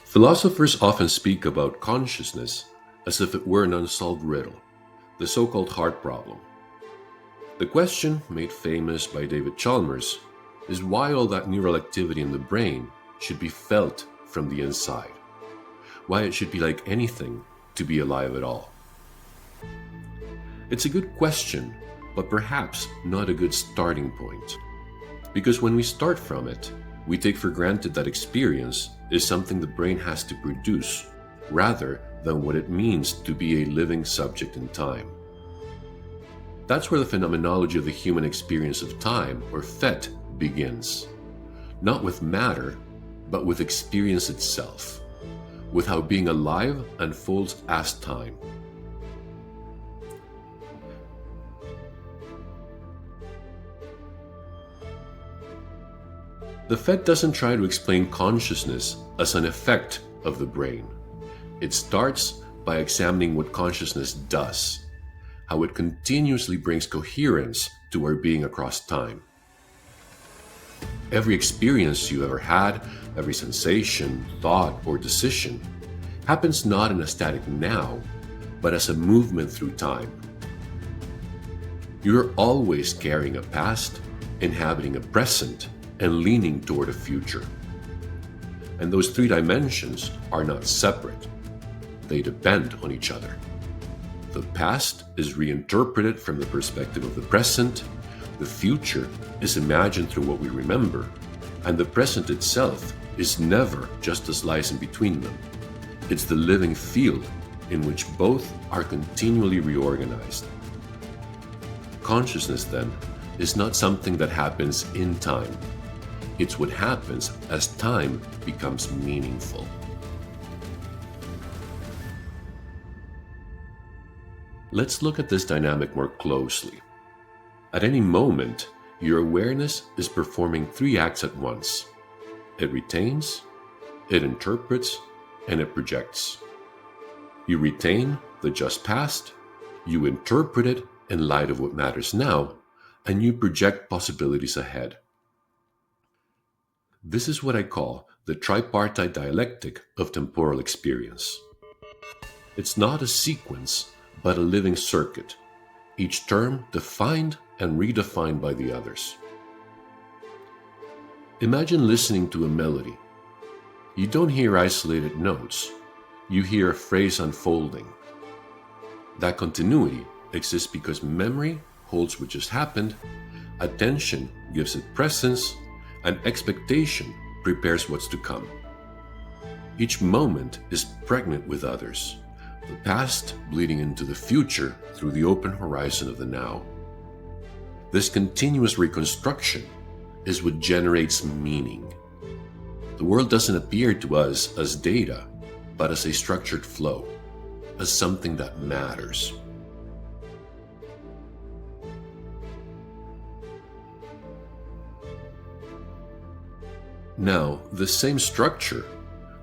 Philosophers often speak about consciousness as if it were an unsolved riddle, the so-called heart problem. The question, made famous by David Chalmers, is why all that neural activity in the brain should be felt from the inside, why it should be like anything to be alive at all. It's a good question, but perhaps not a good starting point. Because when we start from it, we take for granted that experience is something the brain has to produce, rather than what it means to be a living subject in time. That's where the phenomenology of the human experience of time, or PHET, begins. Not with matter, but with experience itself, with how being alive unfolds as time. The PHET doesn't try to explain consciousness as an effect of the brain. It starts by examining what consciousness does, how it continuously brings coherence to our being across time. Every experience you ever had, every sensation, thought, or decision happens not in a static now, but as a movement through time. You're always carrying a past, inhabiting a present, and leaning toward a future. And those three dimensions are not separate. They depend on each other. The past is reinterpreted from the perspective of the present, the future is imagined through what we remember, and the present itself is never just a slice in between them. It's the living field in which both are continually reorganized. Consciousness, then, is not something that happens in time. It's what happens as time becomes meaningful. Let's look at this dynamic more closely. At any moment, your awareness is performing three acts at once. It retains, it interprets, and it projects. You retain the just past, you interpret it in light of what matters now, and you project possibilities ahead. This is what I call the tripartite dialectic of temporal experience. It's not a sequence, but a living circuit, each term defined and redefined by the others. Imagine listening to a melody. You don't hear isolated notes, you hear a phrase unfolding. That continuity exists because memory holds what just happened, attention gives it presence, and expectation prepares what's to come. Each moment is pregnant with others, the past bleeding into the future through the open horizon of the now. This continuous reconstruction is what generates meaning. The world doesn't appear to us as data, but as a structured flow, as something that matters. Now, this same structure,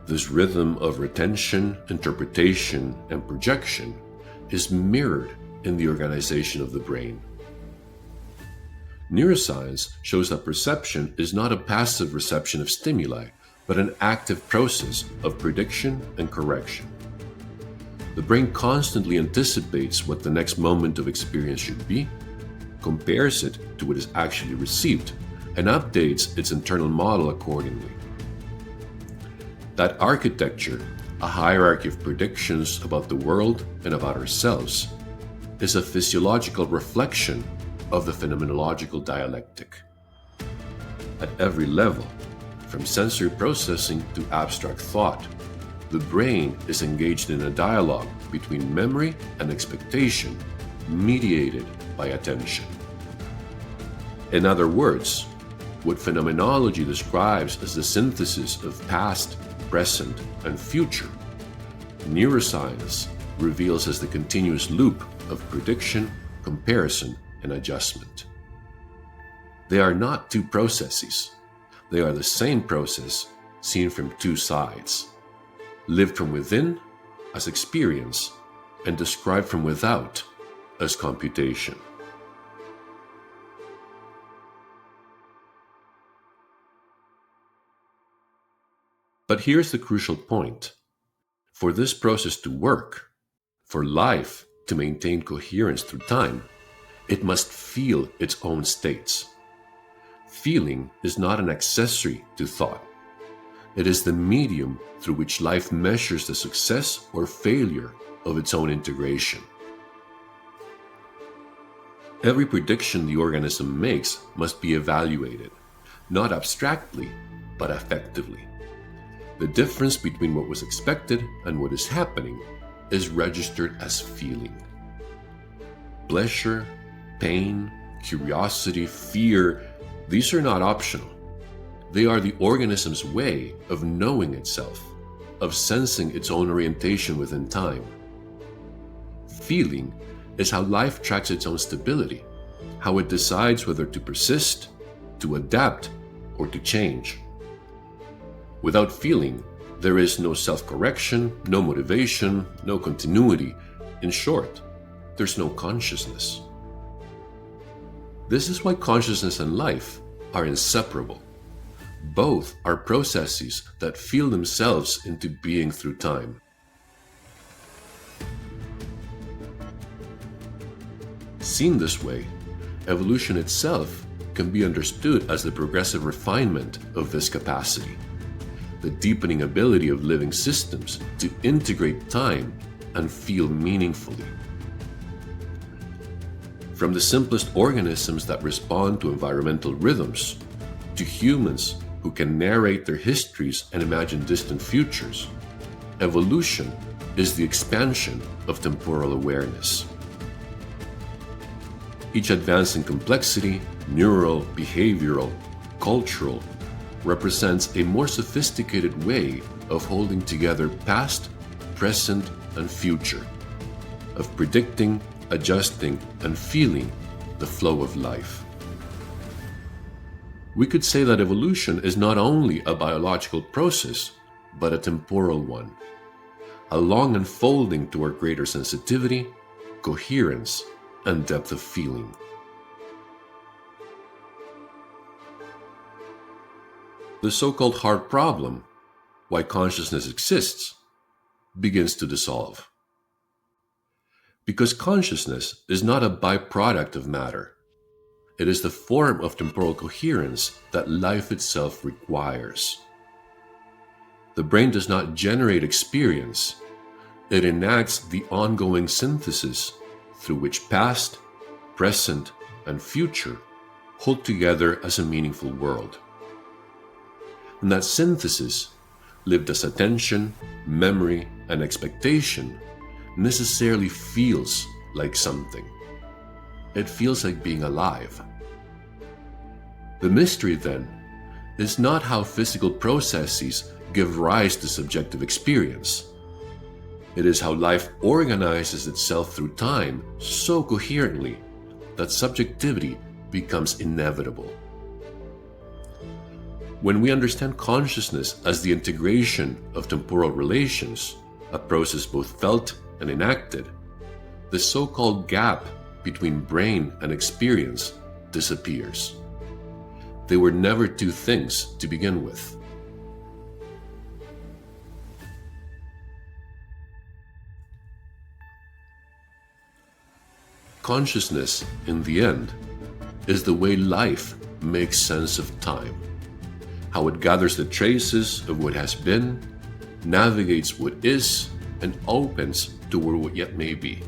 this rhythm of retention, interpretation, and projection, is mirrored in the organization of the brain. Neuroscience shows that perception is not a passive reception of stimuli, but an active process of prediction and correction. The brain constantly anticipates what the next moment of experience should be, compares it to what is actually received, and updates its internal model accordingly. That architecture, a hierarchy of predictions about the world and about ourselves, is a physiological reflection of the phenomenological dialectic. At every level, from sensory processing to abstract thought, the brain is engaged in a dialogue between memory and expectation, mediated by attention. In other words, what phenomenology describes as the synthesis of past, present, and future, neuroscience reveals as the continuous loop of prediction, comparison, and adjustment. They are not two processes. They are the same process seen from two sides, lived from within as experience and described from without as computation. But here's the crucial point. For this process to work, for life to maintain coherence through time, it must feel its own states. Feeling is not an accessory to thought. It is the medium through which life measures the success or failure of its own integration. Every prediction the organism makes must be evaluated, not abstractly, but effectively. The difference between what was expected and what is happening is registered as feeling. Pleasure, pain, curiosity, fear, these are not optional. They are the organism's way of knowing itself, of sensing its own orientation within time. Feeling is how life tracks its own stability, how it decides whether to persist, to adapt, or to change. Without feeling, there is no self-correction, no motivation, no continuity. In short, there's no consciousness. This is why consciousness and life are inseparable. Both are processes that feel themselves into being through time. Seen this way, evolution itself can be understood as the progressive refinement of this capacity, the deepening ability of living systems to integrate time and feel meaningfully. From the simplest organisms that respond to environmental rhythms, to humans who can narrate their histories and imagine distant futures, evolution is the expansion of temporal awareness. Each advance in complexity, neural, behavioral, cultural, represents a more sophisticated way of holding together past, present, and future, of predicting, adjusting, and feeling the flow of life. We could say that evolution is not only a biological process, but a temporal one, a long unfolding toward greater sensitivity, coherence, and depth of feeling. The so-called hard problem, why consciousness exists, begins to dissolve. Because consciousness is not a byproduct of matter. It is the form of temporal coherence that life itself requires. The brain does not generate experience. It enacts the ongoing synthesis through which past, present, and future hold together as a meaningful world. And that synthesis, lived as attention, memory, and expectation, necessarily feels like something. It feels like being alive. The mystery, then, is not how physical processes give rise to subjective experience. It is how life organizes itself through time so coherently that subjectivity becomes inevitable. When we understand consciousness as the integration of temporal relations, a process both felt and enacted, the so-called gap between brain and experience disappears. They were never two things to begin with. Consciousness, in the end, is the way life makes sense of time, how it gathers the traces of what has been, navigates what is, and opens toward what yet may be.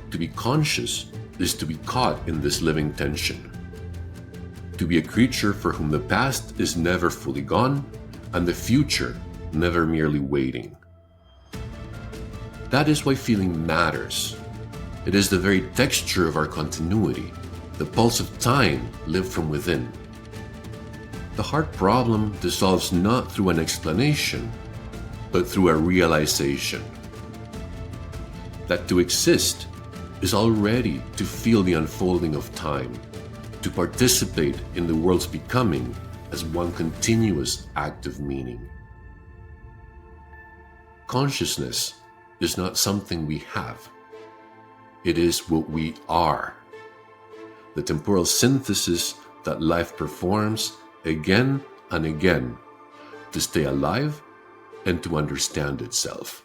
To be conscious is to be caught in this living tension. To be a creature for whom the past is never fully gone and the future never merely waiting. That is why feeling matters. It is the very texture of our continuity, the pulse of time lived from within. The hard problem dissolves not through an explanation, but through a realization. That to exist is already to feel the unfolding of time, to participate in the world's becoming as one continuous act of meaning. Consciousness is not something we have. It is what we are. The temporal synthesis that life performs again and again, to stay alive and to understand itself.